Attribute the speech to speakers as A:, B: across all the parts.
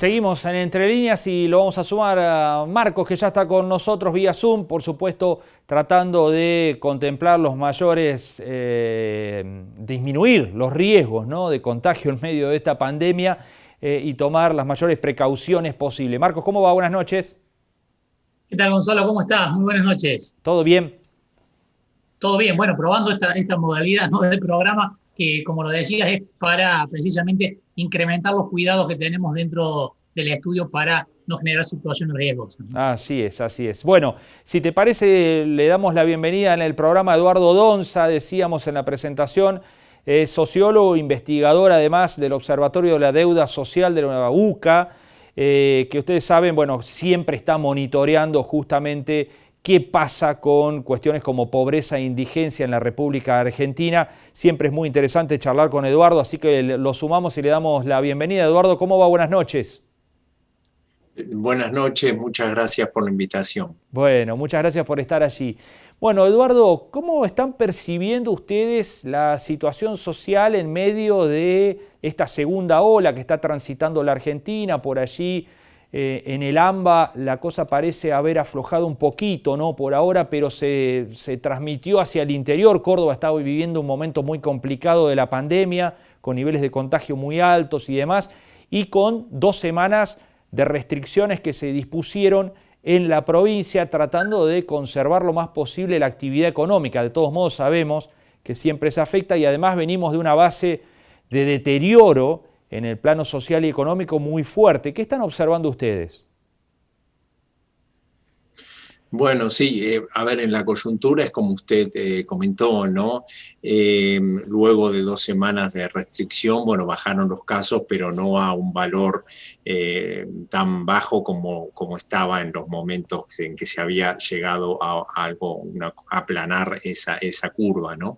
A: Seguimos en Entre Líneas y lo vamos a sumar a Marcos, que ya está con nosotros vía Zoom, por supuesto, tratando de contemplar los mayores, disminuir los riesgos, ¿no?, de contagio en medio de esta pandemia y tomar las mayores precauciones posibles. Marcos, ¿cómo va? Buenas noches.
B: ¿Qué tal, Gonzalo? ¿Cómo estás? Muy buenas noches.
A: ¿Todo bien?
B: Todo bien. Bueno, probando esta modalidad, ¿no?, de programa que, como lo decías, es para precisamente incrementar los cuidados que tenemos dentro del estudio para no generar situaciones riesgosas, ¿no?
A: Así es, así es. Bueno, si te parece, le damos la bienvenida en el programa a Eduardo Donza, decíamos en la presentación, sociólogo, investigador además del Observatorio de la Deuda Social de la UCA, que ustedes saben, bueno, siempre está monitoreando justamente qué pasa con cuestiones como pobreza e indigencia en la República Argentina. Siempre es muy interesante charlar con Eduardo, así que lo sumamos y le damos la bienvenida. Eduardo, ¿cómo va? Buenas noches.
C: Buenas noches, muchas gracias por la invitación.
A: Bueno, muchas gracias por estar allí. Bueno, Eduardo, ¿cómo están percibiendo ustedes la situación social en medio de esta segunda ola que está transitando la Argentina? Por allí, en el AMBA, la cosa parece haber aflojado un poquito, ¿no?, por ahora, pero se transmitió hacia el interior. Córdoba está viviendo un momento muy complicado de la pandemia, con niveles de contagio muy altos y demás, y con 2 semanas de restricciones que se dispusieron en la provincia, tratando de conservar lo más posible la actividad económica. De todos modos sabemos que siempre se afecta y además venimos de una base de deterioro en el plano social y económico muy fuerte. ¿Qué están observando ustedes?
C: Bueno, sí, a ver, en la coyuntura es como usted comentó, ¿no? Luego de 2 semanas de restricción, bueno, bajaron los casos, pero no a un valor tan bajo como estaba en los momentos en que se había llegado a algo, a aplanar esa curva, ¿no?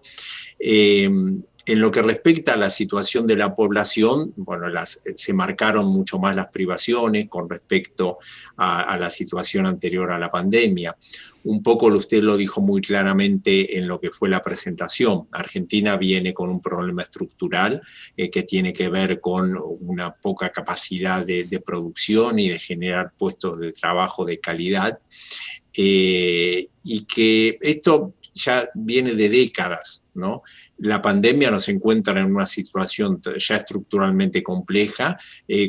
C: En lo que respecta a la situación de la población, bueno, se marcaron mucho más las privaciones con respecto a la situación anterior a la pandemia. Un poco usted lo dijo muy claramente en lo que fue la presentación. Argentina viene con un problema estructural que tiene que ver con una poca capacidad de producción y de generar puestos de trabajo de calidad, y que esto ya viene de décadas, ¿no? La pandemia nos encuentra en una situación ya estructuralmente compleja,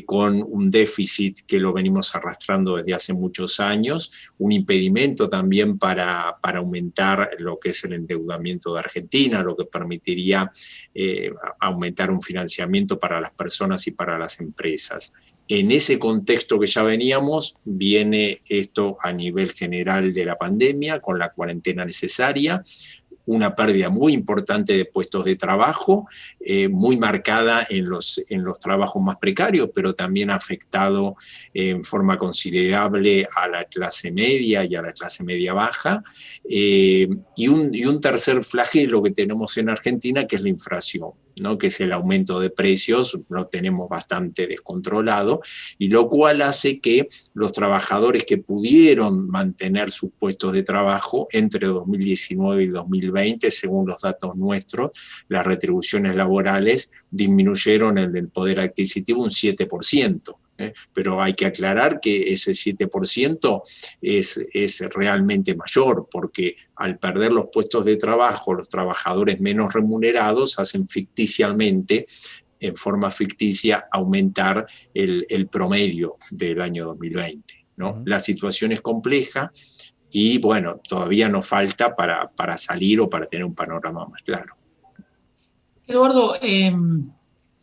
C: con un déficit que lo venimos arrastrando desde hace muchos años, un impedimento también para aumentar lo que es el endeudamiento de Argentina, lo que permitiría aumentar un financiamiento para las personas y para las empresas. En ese contexto que ya veníamos, viene esto a nivel general de la pandemia, con la cuarentena necesaria, una pérdida muy importante de puestos de trabajo, muy marcada en los trabajos más precarios, pero también ha afectado en forma considerable a la clase media y a la clase media baja, y un tercer flagelo que tenemos en Argentina, que es la inflación, ¿no?, que es el aumento de precios, lo tenemos bastante descontrolado, y lo cual hace que los trabajadores que pudieron mantener sus puestos de trabajo entre 2019 y 2020, según los datos nuestros, las retribuciones laborales disminuyeron en el poder adquisitivo un 7%. Pero hay que aclarar que ese 7% es realmente mayor, porque al perder los puestos de trabajo, los trabajadores menos remunerados hacen ficticiamente, en forma ficticia, aumentar el promedio del año 2020, ¿no? La situación es compleja y, bueno, todavía nos falta para salir o para tener un panorama más claro.
B: Eduardo,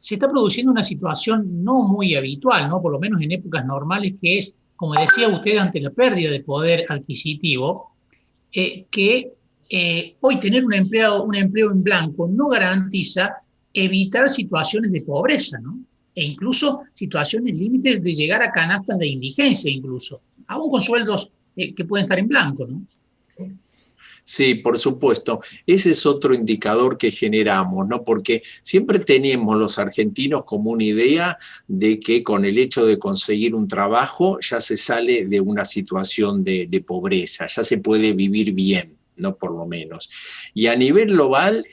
B: se está produciendo una situación no muy habitual, ¿no?, por lo menos en épocas normales, que es, como decía usted, ante la pérdida de poder adquisitivo, que hoy tener un empleo en blanco no garantiza evitar situaciones de pobreza, ¿no?, e incluso situaciones límites de llegar a canastas de indigencia, incluso, aún con sueldos que pueden estar en blanco, ¿no?
C: Sí, por supuesto. Ese es otro indicador que generamos, ¿no? Porque siempre tenemos los argentinos como una idea de que con el hecho de conseguir un trabajo ya se sale de una situación de pobreza, ya se puede vivir bien, no por lo menos. Y a nivel global,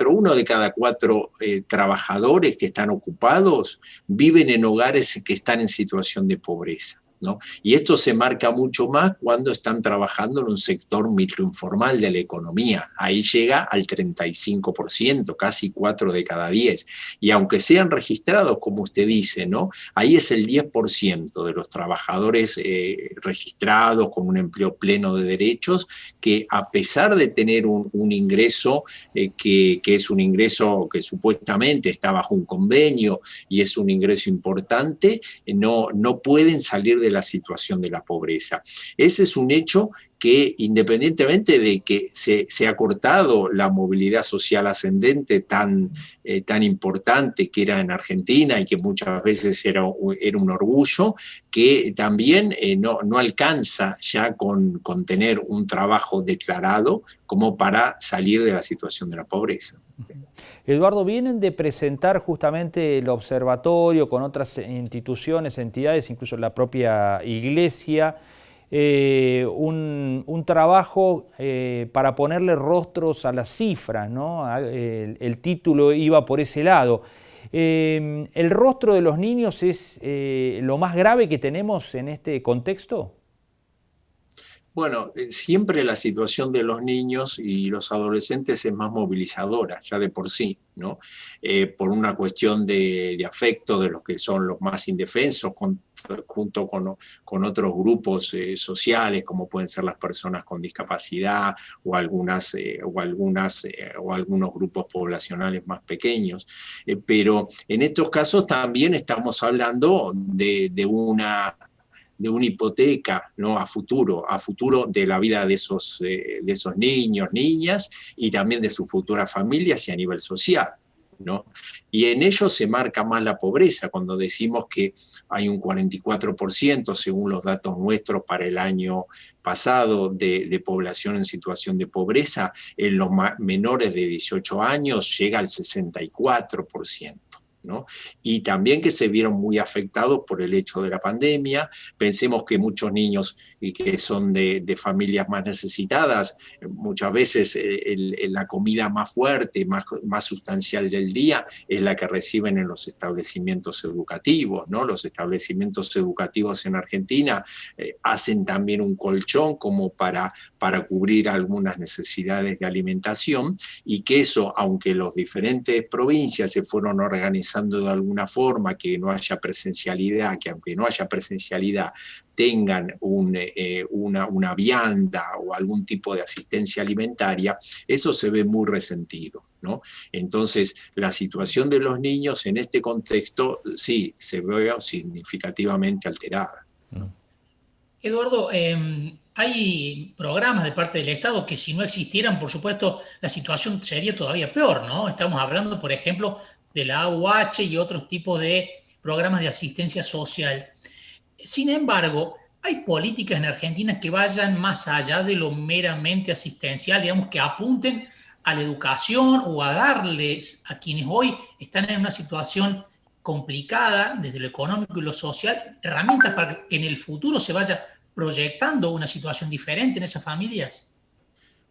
C: uno de cada 4 trabajadores que están ocupados viven en hogares que están en situación de pobreza, ¿no? Y esto se marca mucho más cuando están trabajando en un sector microinformal de la economía. Ahí llega al 35%, casi 4 de cada 10. Y aunque sean registrados, como usted dice, ¿no? Ahí es el 10% de los trabajadores registrados con un empleo pleno de derechos, que a pesar de tener un ingreso que es un ingreso que supuestamente está bajo un convenio y es un ingreso importante, no pueden salir de la situación de la pobreza. Ese es un hecho que, independientemente de que se ha cortado la movilidad social ascendente tan importante que era en Argentina y que muchas veces era un orgullo, que también no alcanza ya con tener un trabajo declarado como para salir de la situación de la pobreza.
A: Eduardo, vienen de presentar justamente el observatorio con otras instituciones, entidades, incluso la propia iglesia, un trabajo para ponerle rostros a las cifras, ¿no? El título iba por ese lado. ¿El rostro de los niños es lo más grave que tenemos en este contexto?
C: Bueno, siempre la situación de los niños y los adolescentes es más movilizadora, ya de por sí, ¿no? Por una cuestión de afecto de los que son los más indefensos, junto con otros grupos sociales, como pueden ser las personas con discapacidad o algunos grupos poblacionales más pequeños. Pero en estos casos también estamos hablando de una hipoteca, ¿no? a futuro de la vida de esos niños, niñas, y también de sus futuras familias y a nivel social, ¿no? Y en ello se marca más la pobreza, cuando decimos que hay un 44%, según los datos nuestros para el año pasado, de población en situación de pobreza. En los menores de 18 años llega al 64%. ¿no? Y también que se vieron muy afectados por el hecho de la pandemia. Pensemos que muchos niños que son de familias más necesitadas, muchas veces la comida más fuerte, más sustancial del día es la que reciben en los establecimientos educativos, ¿no? Los establecimientos educativos en Argentina hacen también un colchón como para cubrir algunas necesidades de alimentación, y que eso, aunque las diferentes provincias se fueron organizando de alguna forma, que no haya presencialidad, que aunque no haya presencialidad tengan una vianda o algún tipo de asistencia alimentaria, eso se ve muy resentido, ¿no? Entonces, la situación de los niños en este contexto sí se ve significativamente alterada, ¿no?
B: Eduardo, hay programas de parte del Estado que, si no existieran, por supuesto, la situación sería todavía peor, ¿no? Estamos hablando, por ejemplo, de la AUH y otros tipos de programas de asistencia social. Sin embargo, hay políticas en Argentina que vayan más allá de lo meramente asistencial, digamos, que apunten a la educación o a darles a quienes hoy están en una situación complicada desde lo económico y lo social, herramientas para que en el futuro se vaya proyectando una situación diferente en esas familias.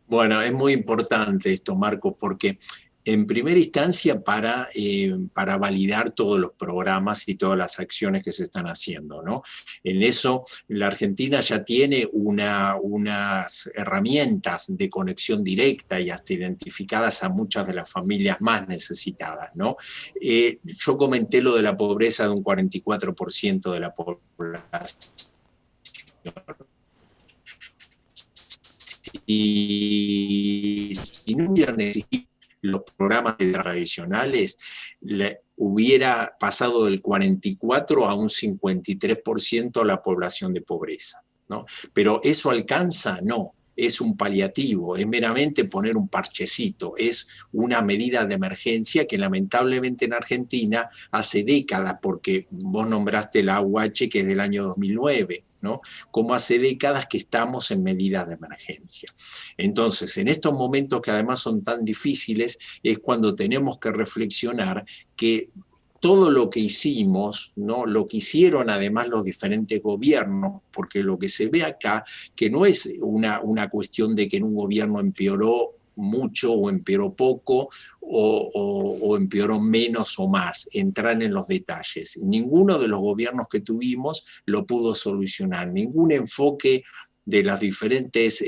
C: Bueno, es muy importante esto, Marcos, porque en primera instancia para validar todos los programas y todas las acciones que se están haciendo, ¿no? En eso la Argentina ya tiene unas herramientas de conexión directa y hasta identificadas a muchas de las familias más necesitadas, ¿no? Yo comenté lo de la pobreza de un 44% de la población. Y si no hubieran existido los programas tradicionales, hubiera pasado del 44 a un 53% la población de pobreza, ¿no? Pero ¿eso alcanza? No. Es un paliativo, es meramente poner un parchecito, es una medida de emergencia que lamentablemente en Argentina hace décadas, porque vos nombraste la AUH, que es del año 2009, ¿no? Como hace décadas que estamos en medidas de emergencia. Entonces, en estos momentos que además son tan difíciles, es cuando tenemos que reflexionar que todo lo que hicimos, ¿no? Lo que hicieron además los diferentes gobiernos, porque lo que se ve acá, que no es una cuestión de que en un gobierno empeoró mucho o empeoró poco o empeoró menos o más, entrar en los detalles. Ninguno de los gobiernos que tuvimos lo pudo solucionar, ningún enfoque de los diferentes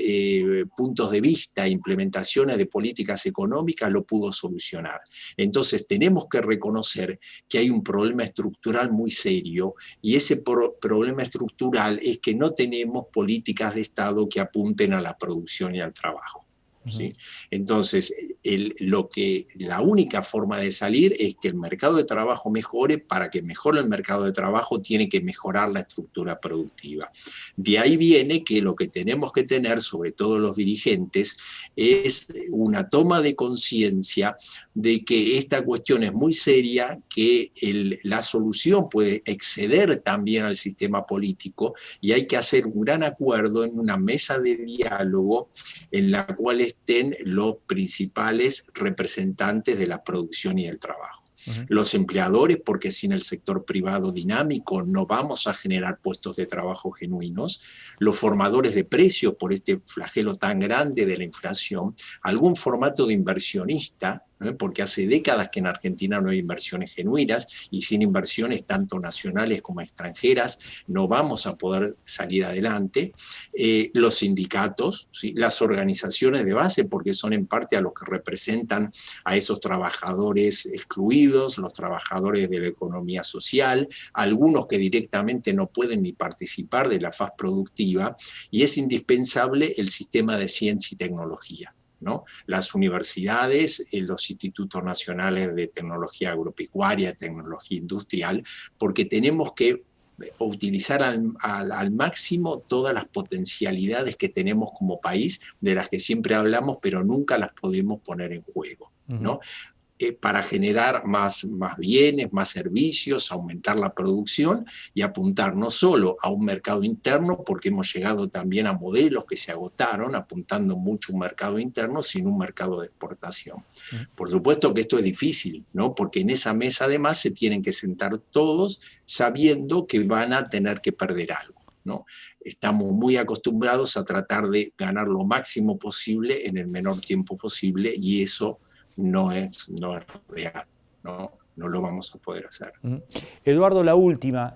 C: puntos de vista, implementaciones de políticas económicas lo pudo solucionar. Entonces tenemos que reconocer que hay un problema estructural muy serio y ese problema estructural es que no tenemos políticas de Estado que apunten a la producción y al trabajo. ¿Sí? Entonces, la única forma de salir es que el mercado de trabajo mejore. Para que mejore el mercado de trabajo tiene que mejorar la estructura productiva. De ahí viene que lo que tenemos que tener, sobre todo los dirigentes, es una toma de conciencia de que esta cuestión es muy seria, que la solución puede exceder también al sistema político y hay que hacer un gran acuerdo en una mesa de diálogo en la cual estén los principales representantes de la producción y el trabajo. Los empleadores, porque sin el sector privado dinámico no vamos a generar puestos de trabajo genuinos, los formadores de precios por este flagelo tan grande de la inflación, algún formato de inversionista, porque hace décadas que en Argentina no hay inversiones genuinas y sin inversiones tanto nacionales como extranjeras no vamos a poder salir adelante. Los sindicatos, ¿sí? Las organizaciones de base, porque son en parte a los que representan a esos trabajadores excluidos, los trabajadores de la economía social, algunos que directamente no pueden ni participar de la faz productiva, y es indispensable el sistema de ciencia y tecnología, ¿no? Las universidades, los institutos nacionales de tecnología agropecuaria, tecnología industrial, porque tenemos que utilizar al máximo todas las potencialidades que tenemos como país, de las que siempre hablamos, pero nunca las podemos poner en juego, ¿no? Para generar más bienes, más servicios, aumentar la producción y apuntar no solo a un mercado interno, porque hemos llegado también a modelos que se agotaron, apuntando mucho a un mercado interno, sino un mercado de exportación. Por supuesto que esto es difícil, ¿no? Porque en esa mesa además se tienen que sentar todos sabiendo que van a tener que perder algo, ¿no? Estamos muy acostumbrados a tratar de ganar lo máximo posible en el menor tiempo posible y eso no es real, no lo vamos a poder hacer.
A: Eduardo, la última,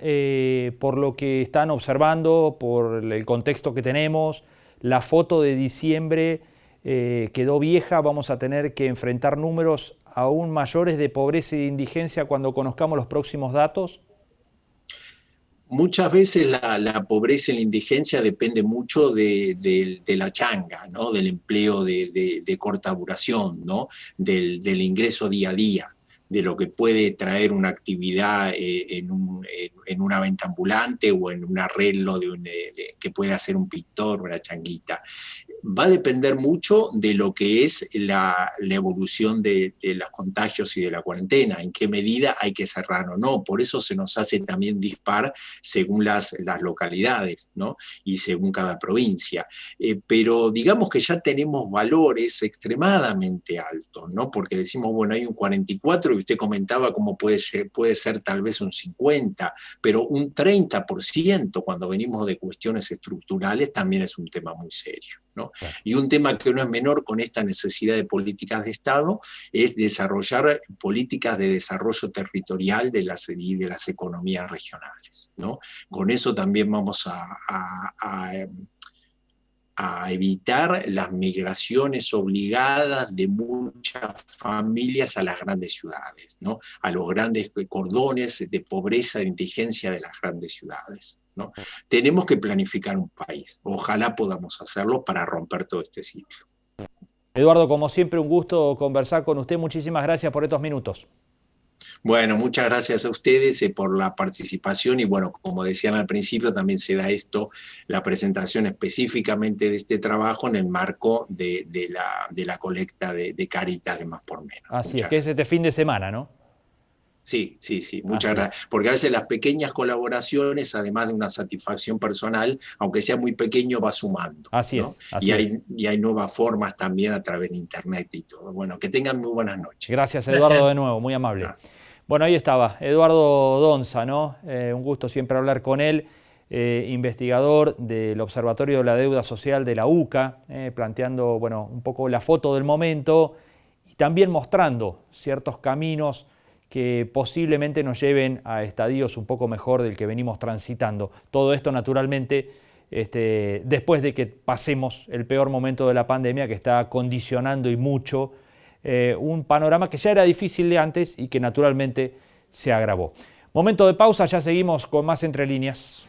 A: por lo que están observando, por el contexto que tenemos, la foto de diciembre quedó vieja, vamos a tener que enfrentar números aún mayores de pobreza y de indigencia cuando conozcamos los próximos datos.
C: Muchas veces la pobreza y la indigencia depende mucho de la changa, ¿no? Del empleo de corta duración, ¿no? Del ingreso día a día, de lo que puede traer una actividad en una venta ambulante o en un arreglo que puede hacer un pintor, una changuita. Va a depender mucho de lo que es la evolución de los contagios y de la cuarentena, en qué medida hay que cerrar o no. Por eso se nos hace también dispar según las localidades, ¿no? Y según cada provincia. Pero digamos que ya tenemos valores extremadamente altos, ¿no? Porque decimos, bueno, hay un 44 y usted comentaba cómo puede ser tal vez un 50, pero un 30% cuando venimos de cuestiones estructurales también es un tema muy serio, ¿no? Y un tema que no es menor con esta necesidad de políticas de Estado es desarrollar políticas de desarrollo territorial de las economías regionales, ¿no? Con eso también vamos a evitar las migraciones obligadas de muchas familias a las grandes ciudades, ¿no? A los grandes cordones de pobreza e indigencia de las grandes ciudades, ¿no? Tenemos que planificar un país. Ojalá podamos hacerlo para romper todo este ciclo.
A: Eduardo, como siempre, un gusto conversar con usted. Muchísimas gracias por estos minutos.
C: Bueno, muchas gracias a ustedes por la participación y bueno, como decían al principio, también se da la presentación específicamente de este trabajo en el marco de la colecta de Cáritas de Más por Menos.
A: Así es, que es este fin de semana, ¿no?
C: Sí, muchas gracias. Porque a veces las pequeñas colaboraciones, además de una satisfacción personal, aunque sea muy pequeño, va sumando.
A: Así
C: ¿no?
A: es.
C: Y hay nuevas formas también a través de internet y todo. Bueno, que tengan muy buenas noches.
A: Gracias, Eduardo, de nuevo, muy amable. Bueno, ahí estaba, Eduardo Donza, ¿no? Un gusto siempre hablar con él, investigador del Observatorio de la Deuda Social de la UCA, planteando, bueno, un poco la foto del momento y también mostrando ciertos caminos que posiblemente nos lleven a estadios un poco mejor del que venimos transitando. Todo esto, naturalmente, después de que pasemos el peor momento de la pandemia, que está condicionando y mucho un panorama que ya era difícil de antes y que naturalmente se agravó. Momento de pausa, ya seguimos con más Entre Líneas.